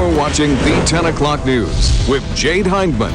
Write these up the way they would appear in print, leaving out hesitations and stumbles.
You're watching the 10 o'clock news with Jade Hindmon.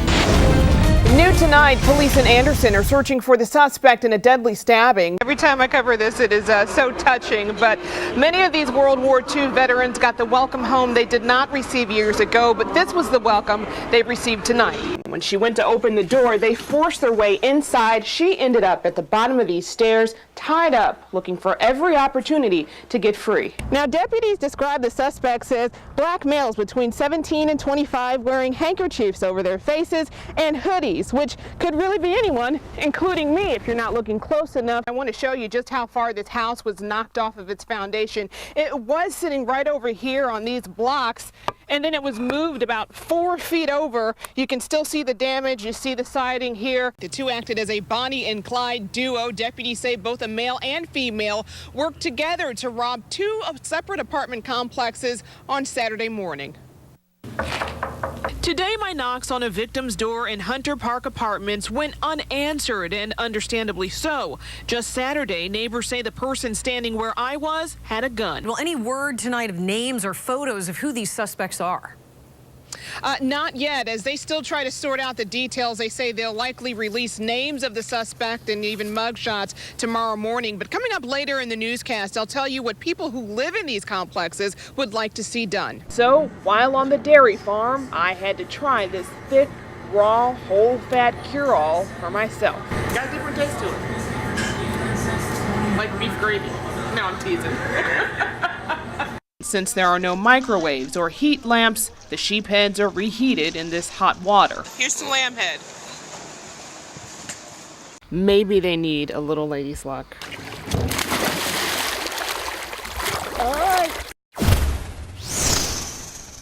New tonight, police in Anderson are searching for the suspect in a deadly stabbing. Every time I cover this, it is so touching, but many of these World War II veterans got the welcome home they did not receive years ago, but this was the welcome they received tonight. When she went to open the door, they forced their way inside. She ended up at the bottom of these stairs, tied up, looking for every opportunity to get free. Now, deputies describe the suspects as black males between 17 and 25 wearing handkerchiefs over their faces and hoodies, which could really be anyone, including me, if you're not looking close enough. I want to show you just how far this house was knocked off of its foundation. It was sitting right over here on these blocks, and then it was moved about 4 feet over. You can still see the damage. You see the siding here. The two acted as a Bonnie and Clyde duo. Deputies say both a male and female worked together to rob two separate apartment complexes on Saturday morning. Today, my knocks on a victim's door in Hunter Park Apartments went unanswered, and understandably so. Just Saturday, neighbors say the person standing where I was had a gun. Well, any word tonight of names or photos of who these suspects are? Not yet. As they still try to sort out the details, they say they'll likely release names of the suspect and even mugshots tomorrow morning. But coming up later in the newscast, I'll tell you what people who live in these complexes would like to see done. So while on the dairy farm, I had to try this thick, raw, whole-fat cure-all for myself. Got a different taste to it. Like beef gravy. No, I'm teasing. Since there are no microwaves or heat lamps, the sheep heads are reheated in this hot water. Here's the lamb head. Maybe they need a little lady's luck. All right.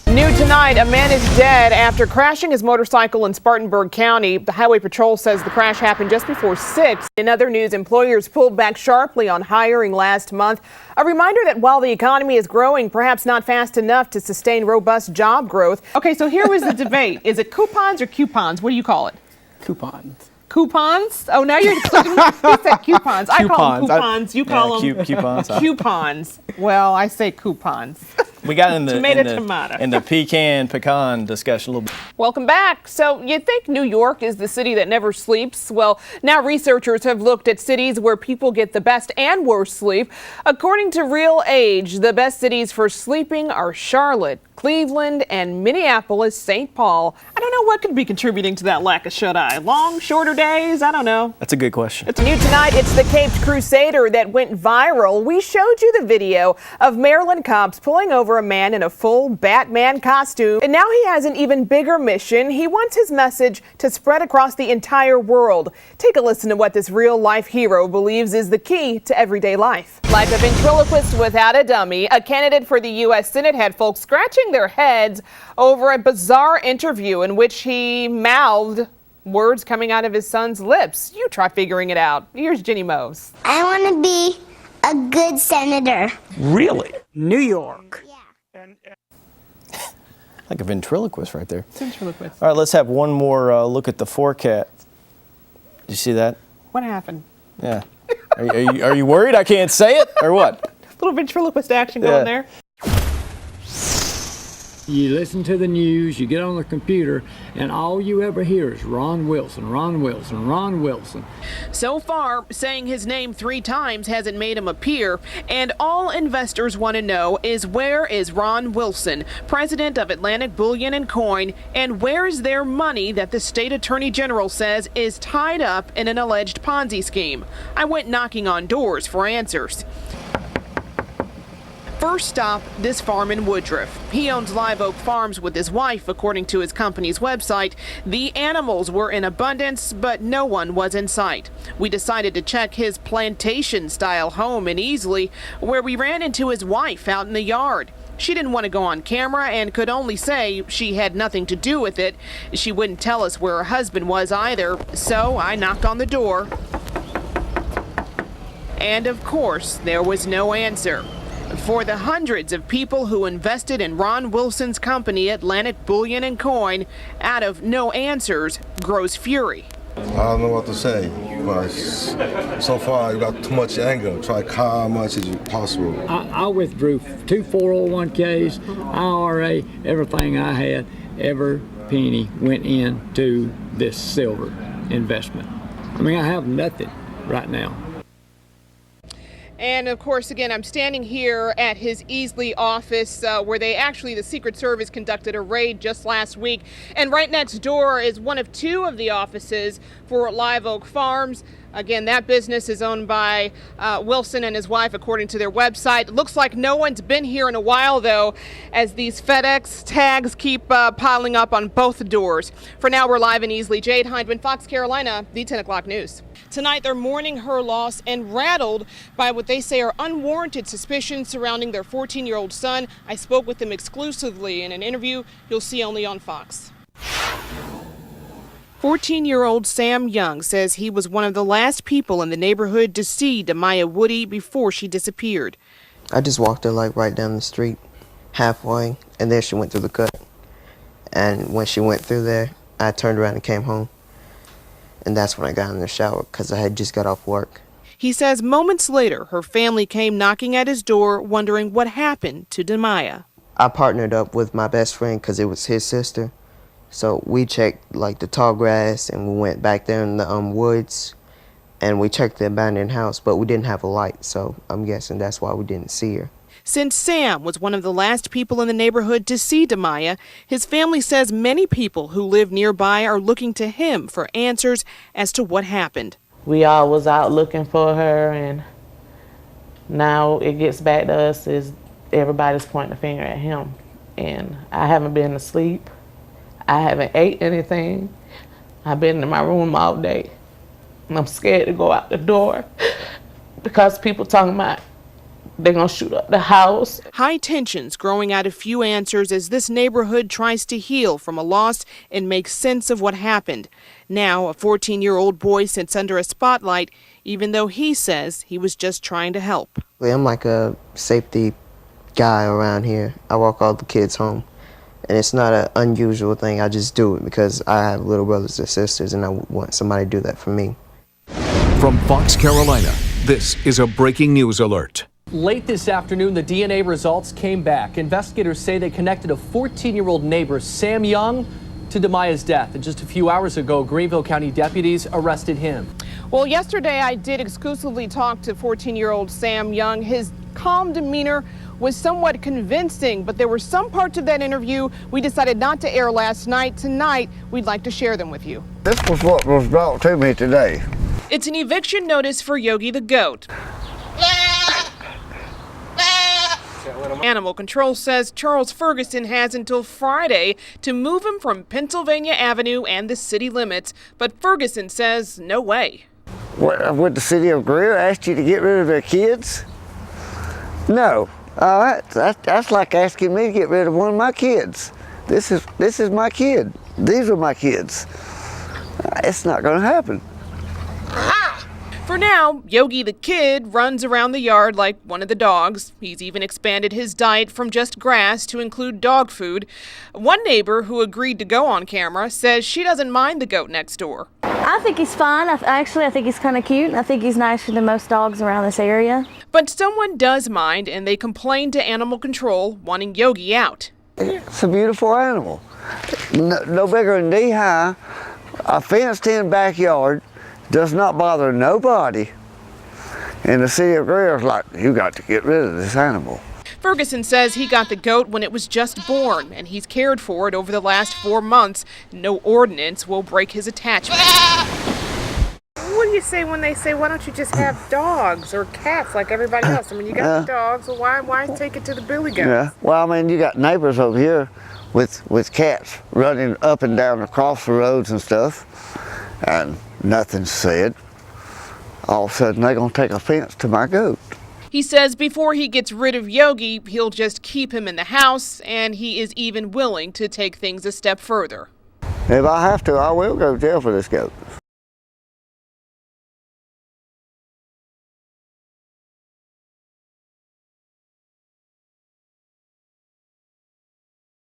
New tonight, a man is dead after crashing his motorcycle in Spartanburg County. The Highway Patrol says the crash happened just before 6. In other news, employers pulled back sharply on hiring last month. A reminder that while the economy is growing, perhaps not fast enough to sustain robust job growth. Okay, so here was the debate. Is it coupons or coupons? What do you call it? Coupons. Coupons? Oh, now you're clicking. You said coupons. I call them coupons. You call them coupons. Coupons. Well, I say coupons. We got in the tomato. in the pecan discussion a little bit. Welcome back. So you'd think New York is the city that never sleeps. Well, now researchers have looked at cities where people get the best and worst sleep. According to Real Age, the best cities for sleeping are Charlotte, Cleveland, and Minneapolis, St. Paul. I don't know what could be contributing to that lack of shut-eye. Long, shorter days? I don't know. That's a good question. It's new tonight. It's the Caped Crusader that went viral. We showed you the video of Maryland cops pulling over a man in a full Batman costume. And now he has an even bigger mission. He wants his message to spread across the entire world. Take a listen to what this real-life hero believes is the key to everyday life. Like a ventriloquist without a dummy, a candidate for the U.S. Senate had folks scratching their heads over a bizarre interview in which he mouthed words coming out of his son's lips. You try figuring it out. Here's Jenny Mose. I want to be a good senator. Really? New York. Yeah. Like a ventriloquist right there. Ventriloquist. All right, let's have one more look at the forecast. Did you see that? What happened? Yeah. Are you worried I can't say it or what? Little ventriloquist action going there. You listen to the news, you get on the computer, and all you ever hear is Ron Wilson, Ron Wilson, Ron Wilson. So far, saying his name 3 times hasn't made him appear, and all investors want to know is where is Ron Wilson, president of Atlantic Bullion and Coin, and where is their money that the state attorney general says is tied up in an alleged Ponzi scheme? I went knocking on doors for answers. First stop, this farm in Woodruff. He owns Live Oak Farms with his wife, according to his company's website. The animals were in abundance, but no one was in sight. We decided to check his plantation-style home in Easley, where we ran into his wife out in the yard. She didn't want to go on camera and could only say she had nothing to do with it. She wouldn't tell us where her husband was either, so I knocked on the door. And of course, there was no answer. For the hundreds of people who invested in Ron Wilson's company, Atlantic Bullion and Coin, out of no answers grows fury. I don't know what to say. but so far you got too much anger. Try to calm much as possible. I withdrew 2 401ks, IRA, everything I had, every penny went into this silver investment. I mean, I have nothing right now. And of course, again, I'm standing here at his Easley office where the Secret Service conducted a raid just last week. And right next door is one of 2 of the offices for Live Oak Farms. Again, that business is owned by Wilson and his wife, according to their website. Looks like no one's been here in a while, though, as these FedEx tags keep piling up on both doors. For now, we're live in Easley. Jade Hindmon, Fox Carolina, the 10 o'clock news. Tonight, they're mourning her loss and rattled by what they say are unwarranted suspicions surrounding their 14-year-old son. I spoke with them exclusively in an interview you'll see only on Fox. 14-year-old Sam Young says he was one of the last people in the neighborhood to see Demaya Woody before she disappeared. I just walked her like right down the street, halfway, and there she went through the cut. And when she went through there, I turned around and came home. And that's when I got in the shower because I had just got off work. He says moments later, her family came knocking at his door wondering what happened to Demaya. I partnered up with my best friend because it was his sister. So we checked like the tall grass and we went back there in the woods and we checked the abandoned house, but we didn't have a light. So I'm guessing that's why we didn't see her. Since Sam was one of the last people in the neighborhood to see Demaya, his family says many people who live nearby are looking to him for answers as to what happened. We all was out looking for her, and now it gets back to us is everybody's pointing a finger at him. And I haven't been asleep. I haven't ate anything. I've been in my room all day. And I'm scared to go out the door because people talking about they're going to shoot up the house. High tensions growing out of few answers as this neighborhood tries to heal from a loss and make sense of what happened. Now, a 14-year-old boy sits under a spotlight, even though he says he was just trying to help. I'm like a safety guy around here. I walk all the kids home. And it's not an unusual thing. I just do it because I have little brothers and sisters and I want somebody to do that for me. From Fox Carolina, this is a breaking news alert. Late this afternoon, the DNA results came back. Investigators say they connected a 14-year-old neighbor, Sam Young, to Demaya's death. And just a few hours ago, Greenville County deputies arrested him. Well, yesterday I did exclusively talk to 14-year-old Sam Young. His calm demeanor was somewhat convincing, but there were some parts of that interview we decided not to air last night. Tonight, we'd like to share them with you. This was what was brought to me today. It's an eviction notice for Yogi the goat. Animal Control says Charles Ferguson has until Friday to move him from Pennsylvania Avenue and the city limits, but Ferguson says no way. Would the city of Greer ask you to get rid of their kids? No. That's like asking me to get rid of one of my kids. This is my kid. These are my kids. It's not going to happen. For now, Yogi the kid runs around the yard like one of the dogs. He's even expanded his diet from just grass to include dog food. One neighbor who agreed to go on camera says she doesn't mind the goat next door. I think he's fine. I think he's kind of cute. I think he's nicer than most dogs around this area. But someone does mind, and they complain to Animal Control, wanting Yogi out. It's a beautiful animal. No bigger than knee-high, a fenced-in backyard, does not bother nobody. And the city of Greer is like, you got to get rid of this animal. Ferguson says he got the goat when it was just born, and he's cared for it over the last 4 months. No ordinance will break his attachment. What do you say when they say, why don't you just have dogs or cats like everybody else? I mean, you got the dogs, so why take it to the billy goats? Yeah, well, I mean, you got neighbors over here with cats running up and down across the roads and stuff, and nothing's said. All of a sudden, they're going to take offense to my goat. He says before he gets rid of Yogi, he'll just keep him in the house, and he is even willing to take things a step further. If I have to, I will go to jail for this goat.